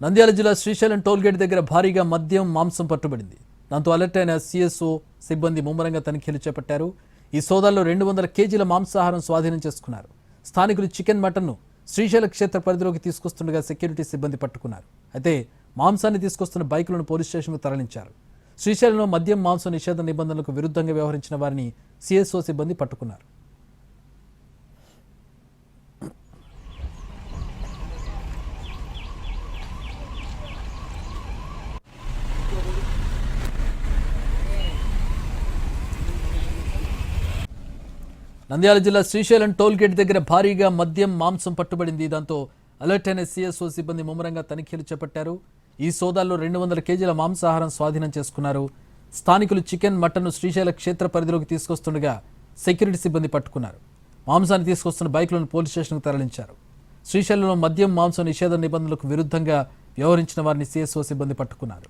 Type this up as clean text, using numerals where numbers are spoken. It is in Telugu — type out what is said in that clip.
నంద్యాల జిల్లా శ్రీశైలం టోల్గేట్ దగ్గర భారీగా మద్యం మాంసం పట్టుబడింది. దాంతో అలర్ట్ అయిన సిఎస్ఓ సిబ్బంది ముమ్మరంగా తనిఖీలు చేపట్టారు. ఈ సోదాల్లో 200 కేజీల మాంసాహారం స్వాధీనం చేసుకున్నారు. స్థానికులు చికెన్ మటన్ను శ్రీశైల క్షేత్ర పరిధిలోకి తీసుకొస్తుండగా సెక్యూరిటీ సిబ్బంది పట్టుకున్నారు. అయితే మాంసాన్ని తీసుకొస్తున్న బైకులను పోలీస్ స్టేషన్కు తరలించారు. శ్రీశైలంలో మద్యం మాంసం నిషేధ నిబంధనలకు విరుద్ధంగా వ్యవహరించిన వారిని సిఎస్ఓ సిబ్బంది పట్టుకున్నారు. నంద్యాల జిల్లా శ్రీశైలం టోల్గేట్ దగ్గర భారీగా మద్యం మాంసం పట్టుబడింది. దాంతో అలర్ట్ అయిన సిఎస్ఓ సిబ్బంది ముమ్మరంగా తనిఖీలు చేపట్టారు. ఈ సోదాల్లో 200 కేజీల మాంసాహారం స్వాధీనం చేసుకున్నారు. స్థానికులు చికెన్ మటన్ను శ్రీశైల క్షేత్ర పరిధిలోకి తీసుకొస్తుండగా సెక్యూరిటీ సిబ్బంది పట్టుకున్నారు. మాంసాన్ని తీసుకొస్తున్న బైకులను పోలీస్ స్టేషన్కు తరలించారు. శ్రీశైలంలో మద్యం మాంసం నిషేధ నిబంధనలకు విరుద్ధంగా వ్యవహరించిన వారిని సిఎస్ఓ సిబ్బంది పట్టుకున్నారు.